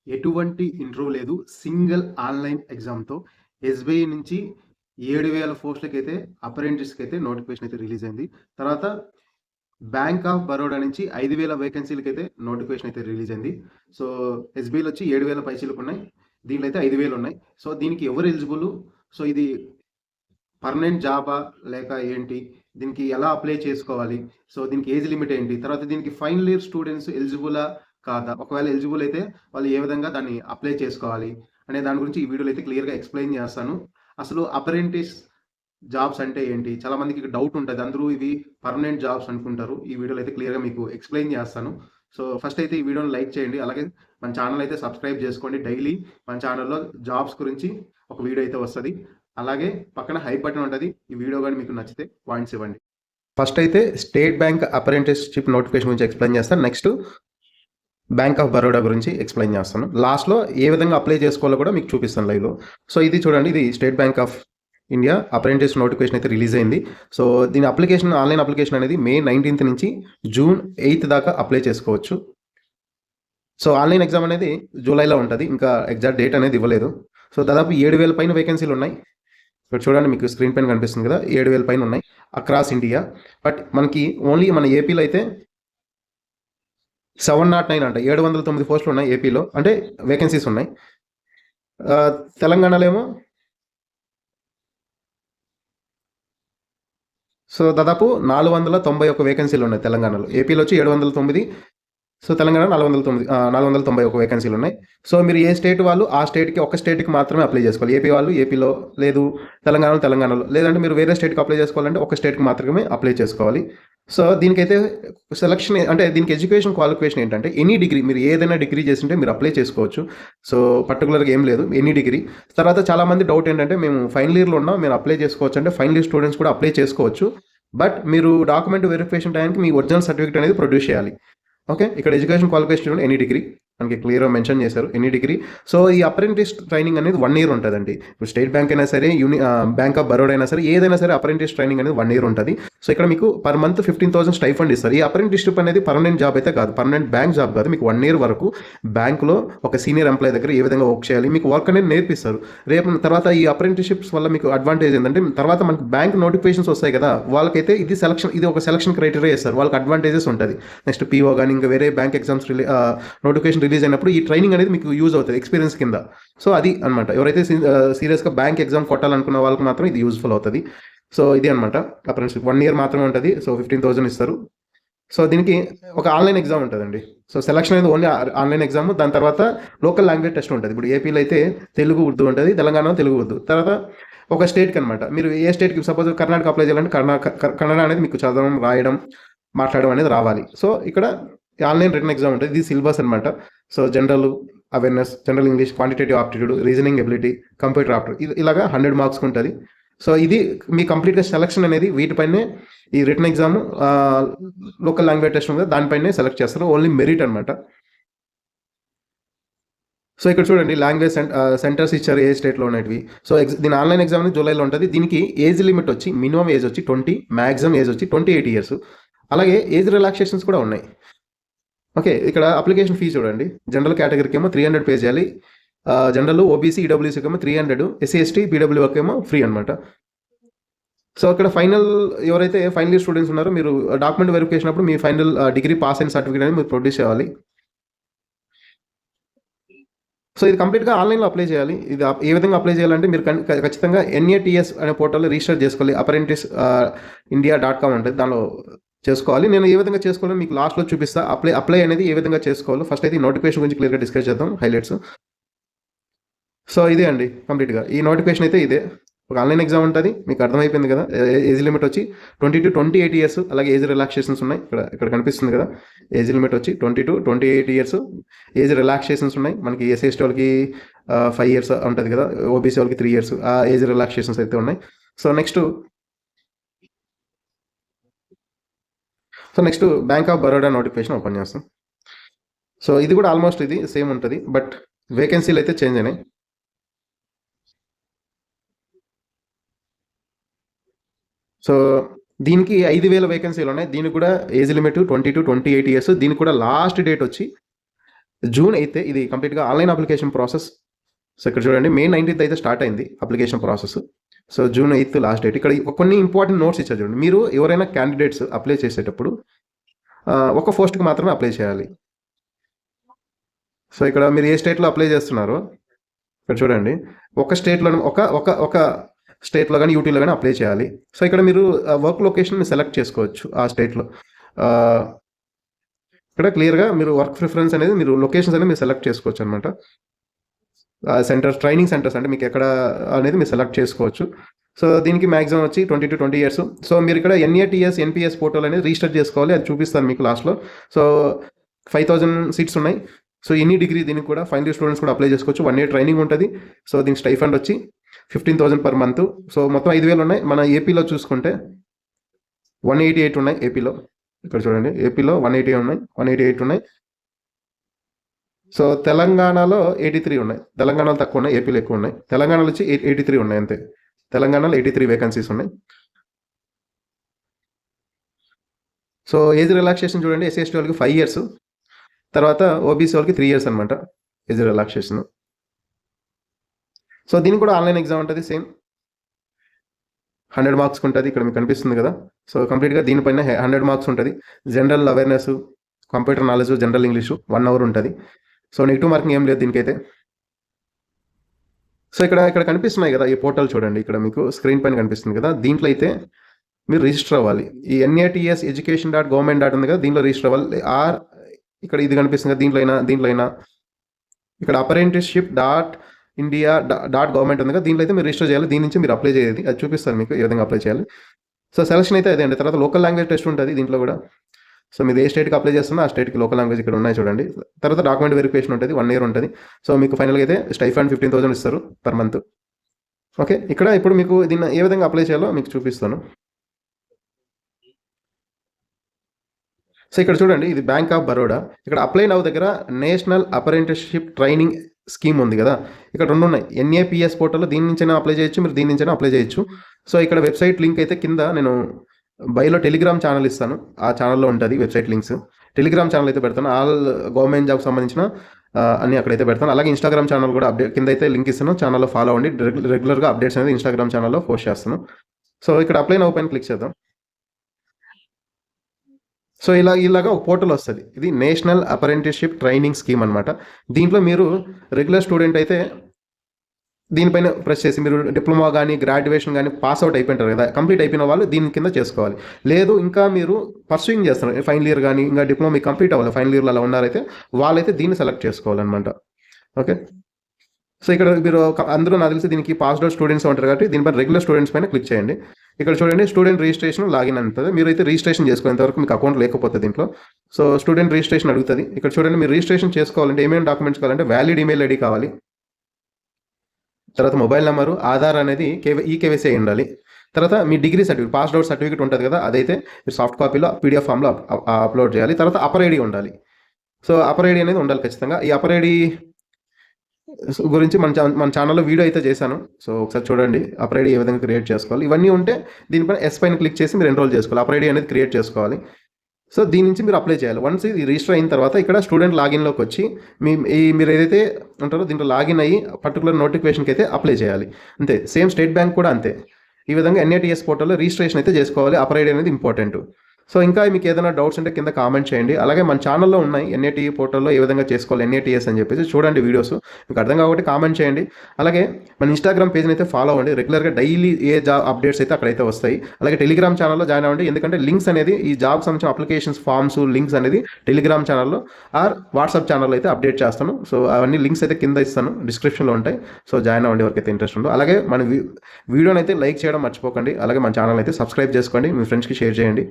ఎటువంటి ఇంటర్వ్యూ లేదు. Single online ఎగ్జామ్‌తో SBI నుంచి 7,000 పోస్టులకైతే అప్రెంటిస్‌కైతే నోటిఫికేషన్ అయితే రిలీజ్ అయింది. తర్వాత బ్యాంక్ ఆఫ్ బరోడా నుంచి 5,000 వేకెన్సీలకైతే నోటిఫికేషన్ అయితే రిలీజ్ అయింది. సో ఎస్‌బీఐలో వచ్చి 7,000 పైచీలకున్నాయి. దీంట్లో అయితే 5,000 ఉన్నాయి. సో దీనికి ఎవరు ఎలిజిబుల్? సో ఇది పర్మనెంట్ జాబా లేక ఏంటి? దీనికి ఎలా అప్లై చేసుకోవాలి? సో దీనికి ఏజ్ లిమిట్ ఏంటి? తర్వాత దీనికి ఫైనల్ ఇయర్ స్టూడెంట్స్ ఎలిజిబులా కాదా? ఒకవేళ ఎలిజిబుల్ అయితే వాళ్ళు ఏ విధంగా దాన్ని అప్లై చేసుకోవాలి? అనే దాని గురించి ఈ వీడియోలో అయితే క్లియర్‌గా ఎక్స్‌ప్లెయిన్ చేస్తాను. అసలు అప్రెంటిస్ జాబ్స్ అంటే ఏంటి? చాలా మందికి డౌట్ ఉంటది. అందరూ ఇవి పర్మనెంట్ జాబ్స్ అనుకుంటారు. ఈ వీడియోలో అయితే క్లియర్‌గా మీకు ఎక్స్‌ప్లెయిన్ చేస్తాను. సో ఫస్ట్ అయితే ఈ వీడియోని లైక్ చేయండి. అలాగే మన ఛానల్ అయితే సబ్స్క్రైబ్ చేసుకోండి. డైలీ మన ఛానల్‌లో జాబ్స్ గురించి ఒక వీడియో అయితే వస్తది. అలాగే పక్కన హైప్ బటన్ ఉంటది. ఈ వీడియో గాని మీకు నచ్చితే పాయింట్స్ ఇవ్వండి. ఫస్ట్ అయితే స్టేట్ బ్యాంక్ అప్రెంటిస్‌షిప్ నోటిఫికేషన్ గురించి ఎక్స్‌ప్లెయిన్ చేస్తాను. నెక్స్ట్ బ్యాంక్ ఆఫ్ బరోడా గురించి ఎక్స్‌ప్లెయిన్ చేస్తాను. లాస్ట్‌లో ఏ విధంగా అప్లై చేసుకోవాలో కూడా మీకు చూపిస్తాను లైవ్‌లో. సో ఇది చూడండి, ఇది state bank of India apprentice notification అయితే రిలీజ్ అయింది. సో దీని అప్లికేషన్, ఆన్లైన్ అప్లికేషన్ అనేది మే 19th నుంచి జూన్ 8th దాకా అప్లై చేసుకోవచ్చు. సో ఆన్లైన్ ఎగ్జామ్ అనేది జూలైలో ఉంటుంది. ఇంకా ఎగ్జాక్ట్ డేట్ అనేది ఇవ్వలేదు. సో దాదాపు 7,000 పైన వేకెన్సీలు ఉన్నాయి. ఇక్కడ చూడండి, మీకు స్క్రీన్ పైన కనిపిస్తుంది కదా, 7,000 పైన ఉన్నాయి అక్రాస్ ఇండియా. బట్ మనకి ఓన్లీ మన ఏపీలో అయితే 709 అంట, 709 పోస్టులు ఉన్నాయి ఏపీలో, అంటే వేకెన్సీస్ ఉన్నాయి. తెలంగాణలో ఏమో సో దాదాపు 491 వేకెన్సీలు ఉన్నాయి తెలంగాణలో. ఏపీలో వచ్చి 709, సో తెలంగాణ 491 వేకెన్సీలు ఉన్నాయి. సో మీరు ఏ స్టేట్ వాళ్ళు ఆ స్టేట్కి, ఒక స్టేట్కి మాత్రమే అప్లై చేసుకోవాలి. ఏపీ వాళ్ళు ఏపీలో, లేదు తెలంగాణలో, లేదంటే మీరు వేరే స్టేట్కి అప్లై చేసుకోవాలంటే ఒక స్టేట్కి మాత్రమే అప్లై చేసుకోవాలి. సో దీనికైతే సెలక్షన్ అంటే దీనికి ఎడ్యుకేషన్ క్వాలిఫికేషన్ ఏంటంటే ఎనీ డిగ్రీ, మీరు ఏదైనా డిగ్రీ చేసింటే మీరు అప్లై చేసుకోవచ్చు. సో పర్టికులర్గా ఏం లేదు, ఎనీ డిగ్రీ. తర్వాత చాలామంది డౌట్ ఏంటంటే మేము ఫైనల్ ఇయర్లో ఉన్నాం, మేము అప్లై చేసుకోవచ్చు అంటే ఫైనల్ ఇయర్ స్టూడెంట్స్ కూడా అప్లై చేసుకోవచ్చు. బట్ మీరు డాక్యుమెంట్ వెరిఫికేషన్ టైంకి మీ ఒరిజినల్ సర్టిఫికేట్ అనేది ప్రొడ్యూస్ చేయాలి. ఓకే, ఇక్కడ ఎడ్యుకేషన్ క్వాలిఫికేషన్ ఎనీ డిగ్రీ మనకి క్లియర్గా మెన్షన్ చేశారు, ఎనీ డిగ్రీ. సో ఈ అప్రెంటిస్ ట్రైనింగ్ అనేది 1 year ఉంటుందండి. ఇప్పుడు స్టేట్ బ్యాంక్ అయినా సరే, బ్యాంక్ ఆఫ్ బరోడా అయినా సరే, ఏదైనా సరే అప్రెంటిస్ ట్రైనింగ్ అనేది 1 year ఉంటుంది. సో ఇక్కడ మీకు పర్ మంత్ 15,000 స్టైఫండ్ ఇస్తారు. ఈ అప్రెంటిస్షిప్ అనేది పర్మనెంట్ జాబ్ అయితే కాదు, పర్మనెంట్ బ్యాంక్ జాబ్ కాదు. మీకు 1 year వరకు బ్యాంకులో ఒక సీనియర్ ఎంప్లాయీ దగ్గర ఏ విధంగా వర్క్ చేయాలి, మీకు వర్క్ అనేది నేర్పిస్తారు. రేపు తర్వాత ఈ అప్రెంటిస్షిప్స్ వల్ల మీకు అడ్వాంటేజ్ ఏంటంటే, తర్వాత మనకి బ్యాంక్ నోటిఫికేషన్స్ వస్తాయి కదా, వాళ్ళకైతే ఇది ఒక సెలక్షన్ క్రైటీరియా ఇస్తారు, వాళ్ళకి అడ్వాంటేజెస్ ఉంటుంది. నెక్స్ట్ పీఓ కానీ ఇంకా వేరే బ్యాంక్ ఎగ్జామ్స్ నోటిఫికేషన్ రిలీజ్ అయినప్పుడు ఈ ట్రైనింగ్ అనేది మీకు యూజ్ అవుతుంది ఎక్స్పీరియన్స్ కింద. సో అది అనమాట, ఎవరైతే సీరియస్గా బ్యాంక్ ఎగ్జామ్ కొట్టాలనుకున్న వాళ్ళకి మాత్రం ఇది యూజ్ఫుల్ అవుతుంది. సో ఇది అనమాట అప్రెంటిస్షిప్. 1 year మాత్రమే ఉంటుంది. సో 15,000 ఇస్తారు. సో దీనికి ఒక ఆన్లైన్ ఎగ్జామ్ ఉంటుందండి. సో సెలక్షన్ అనేది ఓన్లీ ఆన్లైన్ ఎగ్జామ్. దాని తర్వాత లోకల్ లాంగ్వేజ్ టెస్ట్ ఉంటుంది. ఇప్పుడు ఏపీలో అయితే తెలుగు, ఉర్దూ ఉంటుంది, తెలంగాణలో తెలుగు, ఉర్దూ. తర్వాత ఒక స్టేట్కి అనమాట, మీరు ఏ స్టేట్కి, సపోజ్ కర్ణాటక అప్లై చేయాలంటే కన్నడ అనేది మీకు చదవడం, రాయడం, మాట్లాడడం అనేది రావాలి. సో ఇక్కడ ఆన్లైన్ రిటన్ ఎగ్జామ్ ఉంటుంది. ఇది సిలబస్ అనమాట. So general awareness, general English, quantitative aptitude, reasoning ability, computer aptitude, ఇలాగా 100 మార్క్స్ ఉంటుంది. సో ఇది మీ కంప్లీట్గా సెలక్షన్ అనేది వీటిపైనే, ఈ written exam, local language test ఉంది దానిపైనే సెలెక్ట్ చేస్తారు, ఓన్లీ మెరిట్ అనమాట. సో ఇక్కడ చూడండి, లాంగ్వేజ్ సెంటర్స్ ఇచ్చారు ఏ స్టేట్లో ఉన్నవి. సో దీని ఆన్లైన్ ఎగ్జామ్ అనేది జూలైలో ఉంటుంది. దీనికి ఏజ్ లిమిట్ వచ్చి మినిమం ఏజ్ వచ్చి 20, మ్యాక్సిమం ఏజ్ వచ్చి 28 years. అలాగే ఏజ్ రిలాక్సేషన్స్ కూడా ఉన్నాయి. ఓకే, ఇక్కడ అప్లికేషన్ ఫీ చూడండి, జనరల్ కేటగిరీకి ఏమో 300 పే చేయాలి, జనరల్, ఓబీసీ, ఈడబ్ల్యూసీకి ఏమో 300, ఎస్సీ ఎస్టీ పీడబ్ల్యూకి ఏమో ఫ్రీ అనమాట. సో ఇక్కడ ఎవరైతే ఫైనల్ ఇయర్ స్టూడెంట్స్ ఉన్నారో, మీరు డాక్యుమెంట్ వెరిఫికేషన్ అప్పుడు మీ ఫైనల్ డిగ్రీ పాస్ అయిన సర్టిఫికేట్ అనేది మీరు ప్రొడ్యూస్ చేయాలి. సో ఇది కంప్లీట్గా ఆన్లైన్లో అప్లై చేయాలి. ఇది ఏ విధంగా అప్లై చేయాలంటే, మీరు ఖచ్చితంగా NATS అనే పోర్టల్లో రిజిస్టర్ చేసుకోవాలి. apprentice.india.com ఉంటుంది, దానిలో చేసుకోవాలి. నేను ఏ విధంగా చేసుకోవాలో మీకు లాస్ట్లో చూపిస్తా. అప్లై అనేది ఏ విధంగా చేసుకోవాలో. ఫస్ట్ అయితే ఈ నోటిఫికేషన్ గురించి క్లియర్గా డిస్కస్ చేద్దాం, హైలైట్స్. సో ఇదే అండి కంప్లీట్గా ఈ నోటిఫికేషన్ అయితే ఇదే. ఒక ఆన్లైన్ ఎగ్జామ్ ఉంటుంది, మీకు అర్థమైపోయింది కదా. ఏజ్ లిమిట్ వచ్చి 20 to 28 years. అలాగే ఏజ్ రిలాక్సేషన్స్ ఉన్నాయి, ఇక్కడ కనిపిస్తుంది కదా. ఏజ్ లిమిట్ వచ్చి 20 to 28 years. ఏజ్ రిలాక్సేషన్స్ ఉన్నాయి మనకి. ఎస్సీ ఎస్టీ వాళ్ళకి 5 years ఉంటుంది కదా, ఓబీసీ వాళ్ళకి 3 years. ఆ ఏజ్ రిలాక్సేషన్స్ అయితే ఉన్నాయి. So next bank of Baroda notification open చేస్తాం. సో ఇది కూడా ఆల్మోస్ట్ ఇది సేమ్ ఉంటుంది, బట్ వేకెన్సీలు అయితే చేంజ్ అయినాయి. సో దీనికి 5,000 వేకెన్సీలు ఉన్నాయి. దీనికి కూడా ఏజ్ లిమిట్ 20 to 28 years. దీనికి కూడా లాస్ట్ డేట్ వచ్చి జూన్ 8 ఇది కంప్లీట్గా ఆన్లైన్ అప్లికేషన్ ప్రాసెస్. సో ఇక్కడ చూడండి మే 19th అయితే స్టార్ట్ అయింది application process. So June 8 last date. ఇక్కడ కొన్ని ఇంపార్టెంట్ నోట్స్ ఇచ్చారు చూడండి. మీరు ఎవరైనా క్యాండిడేట్స్ అప్లై చేసేటప్పుడు ఒక పోస్ట్కి మాత్రమే అప్లై చేయాలి. సో ఇక్కడ మీరు ఏ స్టేట్లో అప్లై చేస్తున్నారో ఇక్కడ చూడండి, ఒక స్టేట్లో ఒక స్టేట్లో కానీ యూటీలో కానీ అప్లై చేయాలి. సో ఇక్కడ మీరు వర్క్ లొకేషన్ సెలెక్ట్ చేసుకోవచ్చు ఆ స్టేట్లో. ఇక్కడ క్లియర్గా మీరు వర్క్ ప్రిఫరెన్స్ అనేది మీరు లొకేషన్స్ అనేది మీరు సెలెక్ట్ చేసుకోవచ్చు అనమాట. సెంటర్స్, ట్రైనింగ్ సెంటర్స్ అంటే మీకు ఎక్కడ అనేది మీరు సెలెక్ట్ చేసుకోవచ్చు. సో దీనికి మ్యాక్సిమం వచ్చి 20 to 20 years. సో మీరు ఇక్కడ NATS NPS పోర్టల్ అనేది రిజిస్టర్ చేసుకోవాలి. అది చూపిస్తాను మీకు లాస్ట్లో. సో 5000 సీట్స్ ఉన్నాయి. సో ఎనీ డిగ్రీ దీనికి కూడా ఫైనల్ ఇయర్ స్టూడెంట్స్ కూడా అప్లై చేసుకోవచ్చు. 1 year ట్రైనింగ్ ఉంటుంది. సో దీనికి స్టైఫండ్ వచ్చి 15,000 per month. సో మొత్తం 5,000 ఉన్నాయి. మన ఏపీలో చూసుకుంటే 188 ఉన్నాయి ఏపీలో. ఇక్కడ చూడండి ఏపీలో 188 ఉన్నాయి, 188 ఉన్నాయి. సో తెలంగాణలో 83 ఉన్నాయి. తెలంగాణలో తక్కువ ఉన్నాయి, ఏపీలో ఎక్కువ ఉన్నాయి. తెలంగాణలో వచ్చి 83 ఉన్నాయి అంతే. తెలంగాణలో 83 వేకెన్సీస్ ఉన్నాయి. సో ఏజ్ రిలాక్సేషన్ చూడండి, SC/ST వాళ్ళకి 5 years, తర్వాత OBC వాళ్ళకి 3 years అనమాట ఏజ్ రిలాక్సేషన్. సో దీనికి కూడా ఆన్లైన్ ఎగ్జామ్ ఉంటుంది. సేమ్ 100 మార్క్స్ ఉంటుంది. ఇక్కడ మీకు కనిపిస్తుంది కదా. సో కంప్లీట్గా దీనిపైన 100 మార్క్స్ ఉంటుంది. General awareness, computer knowledge, general English 1 hour ఉంటుంది. సో నెగిటివ్ మార్కింగ్ ఏం లేదు దీనికైతే. సో ఇక్కడ కనిపిస్తున్నాయి కదా ఈ పోర్టల్ చూడండి, ఇక్కడ మీకు స్క్రీన్ పైన కనిపిస్తుంది కదా. దీంట్లో అయితే మీరు రిజిస్టర్ అవ్వాలి. ఈ NATS education.government ఉంది కదా, దీంట్లో రిజిస్టర్ అవ్వాలి. ఇక్కడ ఇది కనిపిస్తుంది కదా, దీంట్లో అయినా ఇక్కడ apprenticeship.india.government ఉంది కదా, దీంట్లో అయితే మీరు రిజిస్టర్ చేయాలి. దీని నుంచి మీరు అప్లై చేయాలి. అది చూపిస్తాను మీకు ఏ విధంగా అప్లై చేయాలి. సో సెలక్షన్ అయితే అదే అండి. తర్వాత లోకల్ లాంగ్వేజ్ టెస్ట్ ఉంటుంది దీంట్లో కూడా. సో మీరు ఏ స్టేట్కి అప్లై చేస్తున్నా ఆ స్టేట్కి లోకల్ లాంగ్వేజ్ ఇక్కడ ఉన్నాయి చూడండి. తర్వాత డాక్యుమెంట్ వెరిఫికేషన్ ఉంటుంది, 1 year ఉంటుంది. సో మీకు ఫైనల్గా అయితే స్టైఫండ్ 15,000 ఇస్తారు per month. ఓకే, ఇక్కడ ఇప్పుడు మీకు దీన్ని ఏ విధంగా అప్లై చేయాలో మీకు చూపిస్తాను. సో ఇక్కడ చూడండి, ఇది బ్యాంక్ ఆఫ్ బరోడా. ఇక్కడ అప్లై నౌ దగ్గర నేషనల్ అప్రెంటిస్షిప్ ట్రైనింగ్ స్కీమ్ ఉంది కదా, ఇక్కడ 2 ఉన్నాయి. NAPS పోర్టల్లో దీని నుంచైనా అప్లై చేయొచ్చు, మీరు దీని నుంచైనా అప్లై చేయొచ్చు. సో ఇక్కడ వెబ్సైట్ లింక్ అయితే కింద నేను బైలో టెలిగ్రామ్ ఛానల్ ఇస్తాను, ఆ ఛానల్లో ఉంటుంది వెబ్సైట్ లింక్స్. టెలిగ్రామ్ ఛానల్ అయితే పెడతాను, ఆల్ గవర్నమెంట్ జాబ్కి సంబంధించిన అన్నీ అక్కడైతే పెడతాను. అలాగే ఇన్స్టాగ్రామ్ ఛానల్ కూడా అప్డేట్ కింద అయితే లింక్ ఇస్తాను, ఛానల్లో ఫాలో అవ్వండి. రెగ్యులర్గా అప్డేట్స్ అనేది ఇన్స్టాగ్రామ్ ఛానల్లో పోస్ట్ చేస్తాను. సో ఇక్కడ అప్లై నౌ పైన క్లిక్ చేద్దాం. సో ఇలాగా ఒక పోర్టల్ వస్తుంది. ఇది నేషనల్ అప్రెంటిస్షిప్ ట్రైనింగ్ స్కీమ్ అనమాట. దీంట్లో మీరు రెగ్యులర్ స్టూడెంట్ అయితే దీనిపైన ప్రెస్ చేసి మీరు డిప్లొమా కానీ గ్రాడ్యుయేషన్ కానీ పాస్ అవుట్ అయిపోయింటారు కదా, కంప్లీట్ అయిపోయిన వాళ్ళు దీని కింద చేసుకోవాలి. లేదు ఇంకా మీరు పర్సూయింగ్ చేస్తున్నారు, ఫైనల్ ఇయర్ కానీ ఇంకా డిప్లొమా కంప్లీట్ అవ్వాలి, ఫైనల్ ఇయర్లో అలా ఉన్నారైతే వాళ్ళైతే దీన్ని సెలెక్ట్ చేసుకోవాలన్నమాట. ఓకే, సో ఇక్కడ మీరు అందరూ నాకు తెలిసి దీనికి పాస్డ్ అవుట్ స్టూడెంట్స్ ఉంటారు కాబట్టి దీనిపైన రెగ్యులర్ స్టూడెంట్స్ పైన క్లిక్ చేయండి. ఇక్కడ చూడండి స్టూడెంట్ రిజిస్ట్రేషన్ లాగిన్ అంటుంది. మీరు అయితే రిజిస్ట్రేషన్ చేసుకునేంత వరకు మీకు అకౌంట్ లేకపోతే దీంట్లో సో స్టూడెంట్ రిజిస్ట్రేషన్ అడుగుతుంది. ఇక్కడ చూడండి మీరు రిజిస్ట్రేషన్ చేసుకోవాలంటే ఏమేమి డాక్యుమెంట్స్ కావాలంటే వ్యాలిడ్ ఈమెయిల్ ఐడి కావాలి, తర్వాత మొబైల్ నెంబరు, ఆధార్ అనేది ఈకేవైసీ అయి ఉండాలి. తర్వాత మీ degree certificate, passed out certificate ఉంటుంది కదా, అదైతే మీరు సాఫ్ట్ కాపీలో PDF ఫామ్లో అప్లోడ్ చేయాలి. తర్వాత అపర్ ఐడి ఉండాలి. సో అపర్ ఐడి అనేది ఉండాలి ఖచ్చితంగా. ఈ అపర్ ఐడి గురించి మన ఛానల్లో వీడియో అయితే చేశాను, సో ఒకసారి చూడండి అపర్ ఐడి ఏ విధంగా క్రియేట్ చేసుకోవాలి. ఇవన్నీ ఉంటే దీనిపైన ఎస్ పైన క్లిక్ చేసి మీరు ఎన్రోల్ చేసుకోవాలి. అపర్ ఐడి అనేది క్రియేట్ చేసుకోవాలి. సో దీని నుంచి మీరు అప్లై చేయాలి. వన్స్ ఇది రిజిస్టర్ అయిన తర్వాత ఇక్కడ స్టూడెంట్ లాగిన్లోకి వచ్చి మీరు ఏదైతే ఉంటారో దీంట్లో లాగిన్ అయ్యి పర్టికులర్ నోటిఫికేషన్కి అయితే అప్లై చేయాలి. అంతే, సేమ్ స్టేట్ బ్యాంక్ కూడా అంతే. ఈ విధంగా NATS పోర్టల్లో రిజిస్ట్రేషన్ అయితే చేసుకోవాలి. అపర్ ఐడి అనేది ఇంపార్టెంట్. సో ఇంకా మీకు ఏదైనా డౌట్స్ ఉంటే కింద కామెంట్ చేయండి. అలాగే మన ఛానల్లో ఉన్నాయి NAT పోర్టల్లో ఏ విధంగా చేసుకోవాలి NATS అని చెప్పేసి చూడండి వీడియోస్. మీకు అర్థం కాబట్టి కామెంట్ చేయండి. అలాగే మన ఇన్స్టాగ్రామ్ పేజ్ని అయితే ఫాలో అవ్వండి. రెగ్యులర్గా డైలీ ఏ జాబ్ అప్డేట్స్ అయితే అక్కడైతే వస్తాయి. అలాగే టెలిగ్రామ్ ఛానల్లో జాయిన్ అవ్వండి. ఎందుకంటే లింక్స్ అనేది ఈ జాబ్ సంబంధించిన అప్లికేషన్స్ ఫామ్స్ లింక్స్ అనేది టెలిగ్రామ్ ఛానల్లో ఆర్ వాట్సాప్ ఛానల్లో అయితే అప్డేట్ చేస్తాను. సో అవన్నీ లింక్స్ అయితే కింద ఇస్తాను, డిస్క్రిప్షన్లో ఉంటాయి. సో జాయిన్ అవ్వండి ఎవరికైతే ఇంట్రెస్ట్ ఉందో. అలాగే మన వీడియోని అయితే లైక్ చేయడం మర్చిపోకండి. అలాగే మన ఛానల్ అయితే సబ్స్క్రైబ్ చేసుకోండి, మీ ఫ్రెండ్స్కి షేర్ చేయండి.